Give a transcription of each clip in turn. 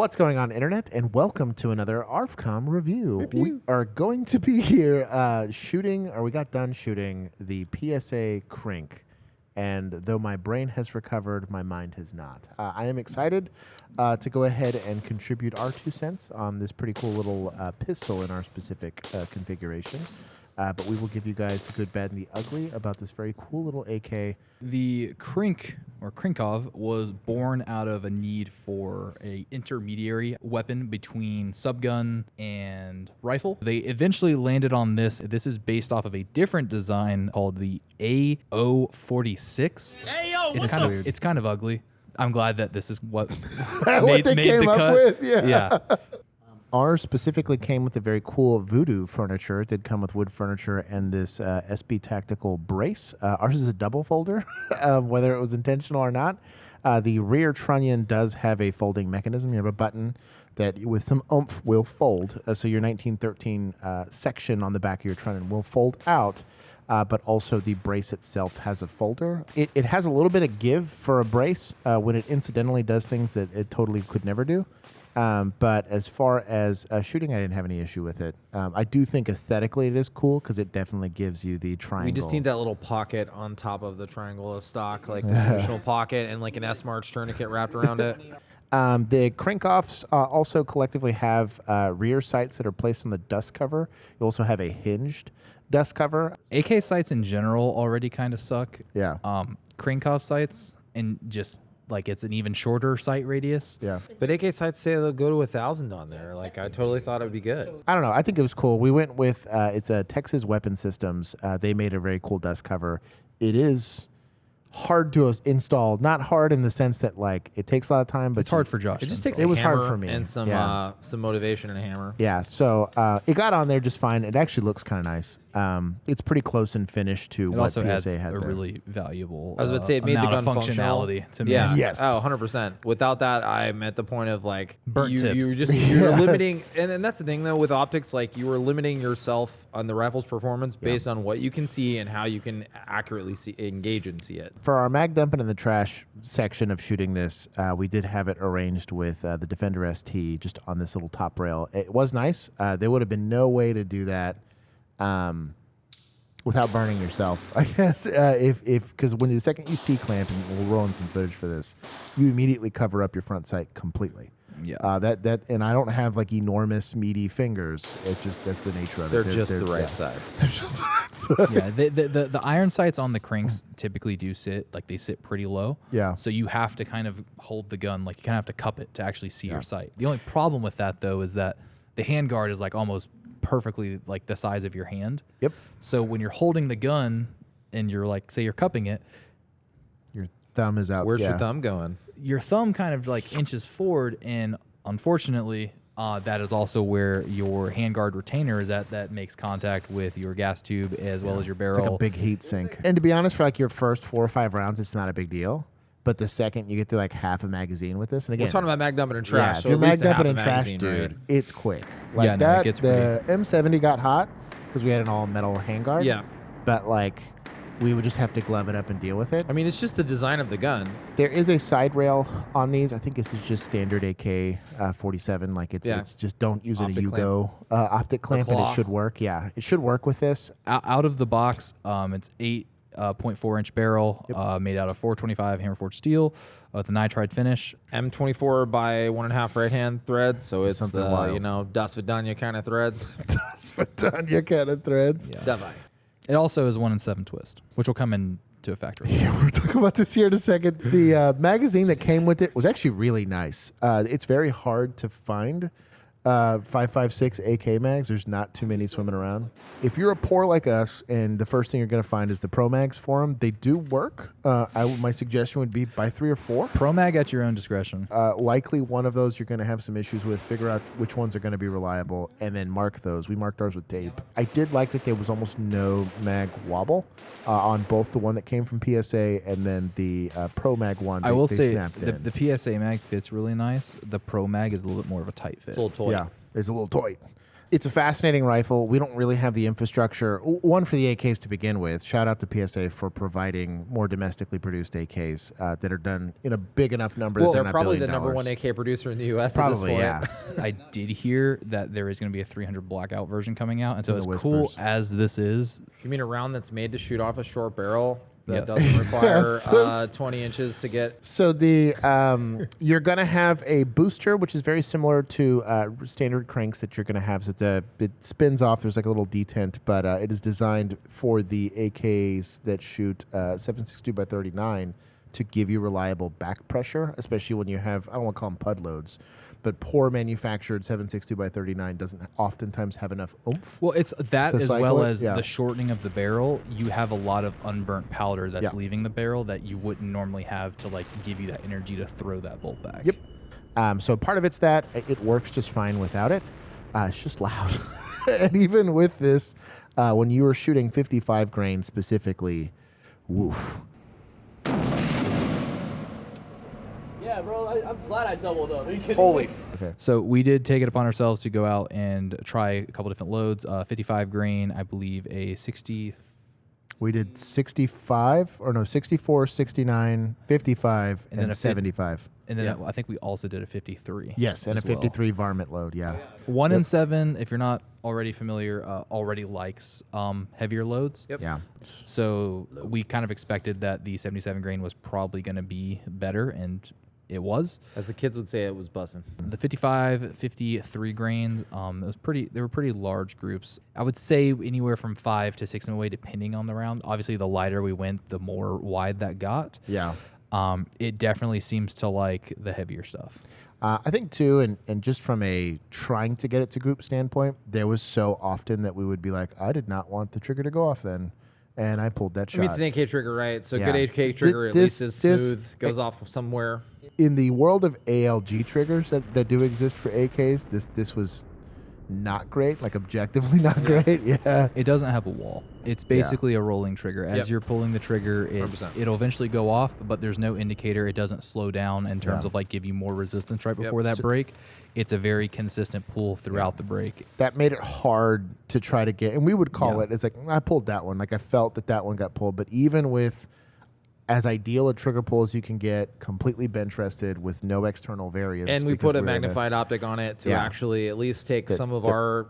What's going on, Internet? And welcome to another ARFCOM review. We are going to be here we got done shooting the PSA Krink. And though my brain has recovered, my mind has not. I am excited to go ahead and contribute our 2 cents on this pretty cool little pistol in our specific configuration. But we will give you guys the good, bad, and the ugly about this very cool little AK. The Krink, or Krinkov, was born out of a need for a intermediary weapon between subgun and rifle. They eventually landed on this. This is based off of a different design called the AO46. It's kind of ugly. I'm glad that this is what What they came the up cut. with, Yeah. Ours specifically came with a very cool voodoo furniture. It did come with wood furniture and this SB Tactical brace. Ours is a double folder, whether it was intentional or not. The rear trunnion does have a folding mechanism. You have a button that with some oomph will fold. So your 1913 section on the back of your trunnion will fold out. But also the brace itself has a folder. It has a little bit of give for a brace when it incidentally does things that it totally could never do. But as far as shooting, I didn't have any issue with it. I do think aesthetically it is cool because it definitely gives you the triangle. We just need that little pocket on top of the triangle of stock, like the traditional pocket and like an S-March tourniquet wrapped around it. The Krinkoffs also collectively have rear sights that are placed on the dust cover. You also have a hinged dust cover. AK sights in general already kind of suck. Yeah. Krinkov sights, and just like it's an even shorter sight radius. Yeah. But AK sights say they'll go to 1,000 on there. Like, I totally thought it would be good. I don't know. I think it was cool. We went with, it's a Texas Weapon Systems. They made a very cool dust cover. It is hard to install. Not hard in the sense that, like, it takes a lot of time, but It's hard for Josh. It just to takes It a was hard hammer for me. and some motivation and a hammer. Yeah, so it got on there just fine. It actually looks kind of nice. It's pretty close in finish to It what also PSA has had a there. really valuable I was about to say it made the amount gun of functional. functionality to me. Yeah. Yes. Oh, 100%. Without that, I'm at the point of like Burnt tips. You're limiting, and that's the thing though with optics. Like you were limiting yourself on the rifle's performance based on what you can see and how you can accurately engage and see it. For our mag dumping in the trash section of shooting this, we did have it arranged with the Defender ST just on this little top rail. It was nice. There would have been no way to do that without burning yourself, I guess. Because when the second you see clamp, and we'll roll in some footage for this, you immediately cover up your front sight completely. Yeah. And I don't have like enormous meaty fingers. That's the nature of it. They're just the right size. Yeah, the iron sights on the Krinks typically do sit pretty low. Yeah. So you have to kind of hold the gun, like you kind of have to cup it to actually see your sight. The only problem with that though is that the handguard is like almost perfectly like the size of your hand. Yep. So when you're holding the gun and you're like, say you're cupping it, Your thumb is out. Where's your thumb going? your thumb kind of like inches forward, and unfortunately, that is also where your handguard retainer is at. That makes contact with your gas tube as well as your barrel. It's like a big heat sink. And to be honest, for like your first 4 or 5 rounds, it's not a big deal. But the second you get to like half a magazine with this, and again, We're talking about mag dumping and yeah, trash. if so you're at mag least a half dumping a and trash, magazine, dude, right? it's quick. Like Yeah, no, that, it gets the M70 got hot because we had an all metal handguard. Yeah. But like, we would just have to glove it up and deal with it. I mean, it's just the design of the gun. There is a side rail on these. I think this is just standard AK 47. Like it's just don't use Optic a Yugo optic clamp, and it claw. should work. Yeah, it should work with this. Out of the box, it's 8.4-inch barrel made out of 425 hammer forged steel with a nitride finish. M24 by 1.5 right hand thread, so it's Something the wild. Das Vidania kind of threads. Spadania kind of threads. Davai. It also is 1-in-7 twist, which will come into effect. Yeah, we'll talk about this here in a second. The magazine that came with it was actually really nice. It's very hard to find 5.56 AK mags. There's not too many swimming around. If you're a poor like us, and the first thing you're going to find is the Pro Mags for them, they do work. My suggestion would be buy 3 or 4. Pro mag at your own discretion. Likely one of those you're going to have some issues with. Figure out which ones are going to be reliable, and then mark those. We marked ours with tape. I did like that there was almost no mag wobble on both the one that came from PSA and then the Pro Mag one. I will they say snapped in. the PSA mag fits really nice. The Pro mag is a little bit more of a tight fit. It's a little toy. Yeah, it's a little toy. It's a fascinating rifle. We don't really have the infrastructure. One, for the AKs to begin with. Shout out to PSA for providing more domestically produced AKs that are done in a big enough number that They're they're not probably the $1 billion. number one AK producer in the U.S. Probably, at this point. yeah. I did hear that there is going to be a 300 blackout version coming out, and so In as the cool whispers. as this is, You mean a round that's made to shoot off a short barrel that Yes. doesn't require Yes. 20 inches to get? So you're going to have a booster, which is very similar to standard cranks that you're going to have. So it spins off. There's like a little detent, but it is designed for the AKs that shoot 7.62 by 39 to give you reliable back pressure, especially when you have, I don't want to call them pud loads, but poor manufactured 7.62 by 39 doesn't oftentimes have enough oomph. well, it's that To as cycle well it? as Yeah. the shortening of the barrel. You have a lot of unburnt powder that's Yeah. leaving the barrel that you wouldn't normally have to like give you that energy to throw that bolt back. Yep. So part of it's that it works just fine without it. It's just loud. And even with this, when you were shooting 55 grain specifically, woof. Yeah, bro, I'm glad I doubled up. Are you kidding Holy me? Okay. So we did take it upon ourselves to go out and try a couple different loads. 55 grain, I believe a 60. We did 64, 69, 55, And then and a 75. And then I think we also did a 53. Yes, and a as well. 53 varmint load, yeah. 1 and 7, if you're not already familiar, already likes heavier loads. Yep. Yeah. So we kind of expected that the 77 grain was probably going to be better, and it was. As the kids would say, it was bussing. The 55, 53 grains, they were pretty large groups. I would say anywhere from 5 to 6 MOA, depending on the round. Obviously, the lighter we went, the more wide that got. Yeah. It definitely seems to like the heavier stuff. I think, too, and just from a trying to get it to group standpoint, there was so often that we would be like, I did not want the trigger to go off then. And I pulled that shot. I mean, it's an AK trigger, right? So Yeah. good AK trigger at This- least is this- smooth, goes off somewhere. In the world of ALG triggers that do exist for AKs, this was not great, like objectively not great. Yeah. It doesn't have a wall. It's basically a rolling trigger. As Yep. you're pulling the trigger, 100%. it'll eventually go off, but there's no indicator. It doesn't slow down in terms Yeah. of like give you more resistance right before that break. It's a very consistent pull throughout the break. That made it hard to try to get, and we would call Yeah. it, it's like, I pulled that one. Like I felt that one got pulled, but even with as ideal a trigger pull as you can get, completely bench rested with no external variance. And we because put a we were in magnified optic on it to Yeah. actually at least take some of our,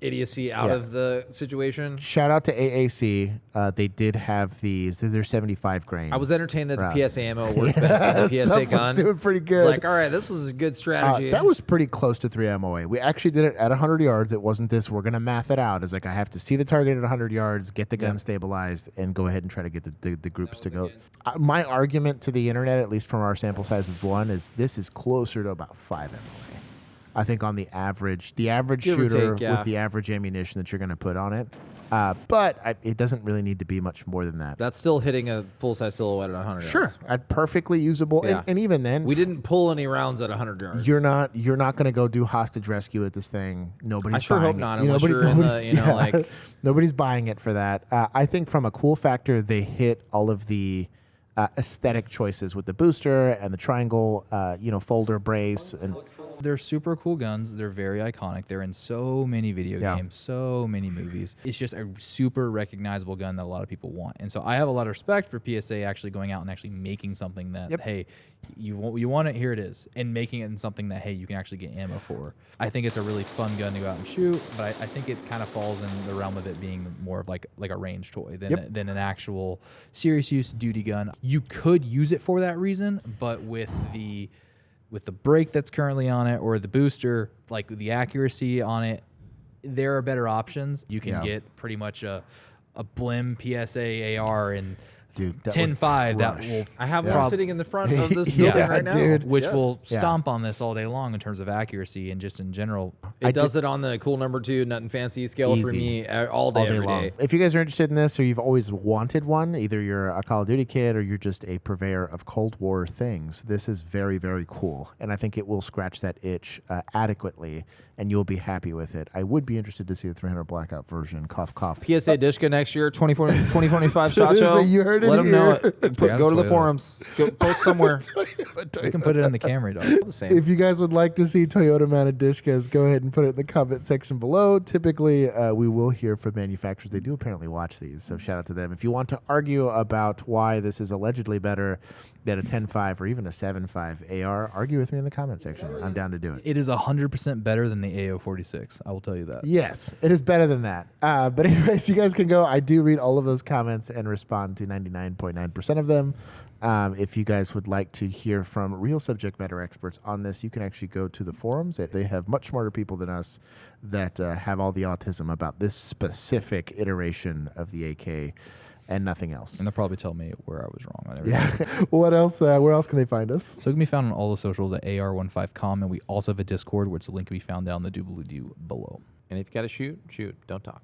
idiocy out Yeah. of the situation. Shout out to AAC. They did have these. They're 75 grain. I was entertained that Right. the PSA ammo worked best on the PSA Stuff was gun. doing pretty It's good. like, all right, this was a good strategy. That was pretty close to 3 MOA. We actually did it at 100 yards. It wasn't this, we're going to math it out. It's like I have to see the target at 100 yards, get the gun stabilized, and go ahead and try to get the groups to go. My argument to the internet, at least from our sample size of 1, is this is closer to about 5 MOA. I think on the average Give or shooter take, yeah. with the average ammunition that you're going to put on it. But it doesn't really need to be much more than that. That's still hitting a full-size silhouette at 100 Sure, yards. perfectly usable. Yeah. And even then, We didn't pull any rounds at 100 yards. You're not going to go do hostage rescue at this thing. Nobody's I sure buying hope it. not, You know, unless you're in nobody's- the, like... nobody's buying it for that. I think from a cool factor, they hit all of the aesthetic choices with the booster and the triangle, folder brace, and They're super cool guns. They're very iconic. They're in so many video Yeah. games, so many movies. It's just a super recognizable gun that a lot of people want. And so I have a lot of respect for PSA actually going out and actually making something that, Yep. hey, you want it, here it is. And making it in something that, hey, you can actually get ammo for. I think it's a really fun gun to go out and shoot, but I think it kind of falls in the realm of it being more of like a range toy than an actual serious use duty gun. You could use it for that reason, but with the brake that's currently on it or the booster, like the accuracy on it, there are better options. You can Yeah. get pretty much a Blim PSA AR and Dude, that 10.5 would that crush. will I have one prob- sitting in the front of this Yeah, building right now. dude. which Yes. will Yeah. stomp on this all day long in terms of accuracy and just in general. It does it on the cool number 2 nut and fancy scale for Easy. me all day, every long. day. If you guys are interested in this or you've always wanted one, either you're a Call of Duty kid or you're just a purveyor of Cold War things, this is very, very cool. And I think it will scratch that itch adequately and you'll be happy with it. I would be interested to see the 300 Blackout version. Cough, cough. PSA Dishka next year, 2025 shot show. You heard it Let them know. here. Go to the Toyota. forums. Go post somewhere. You can put it in the Camry, dog. The same. If you guys would like to see Toyota mounted dish cams, go ahead and put it in the comment section below. Typically, we will hear from manufacturers. They do apparently watch these, so shout out to them. If you want to argue about why this is allegedly better than a 10.5 or even a 7.5 AR, argue with me in the comment section. I'm down to do it. It is 100% better than the AO46. I will tell you that. Yes, it is better than that. But anyways, you guys can go. I do read all of those comments and respond to 99.9% of them. If you guys would like to hear from real subject matter experts on this, you can actually go to the forums. They have much smarter people than us that have all the autism about this specific iteration of the AK and nothing else. And they'll probably tell me where I was wrong on everything. Yeah. What else? Where else can they find us? So it can be found on all the socials at AR15com, and we also have a Discord, which the link can be found down the doobly-doo below. And if you got to shoot, shoot. Don't talk.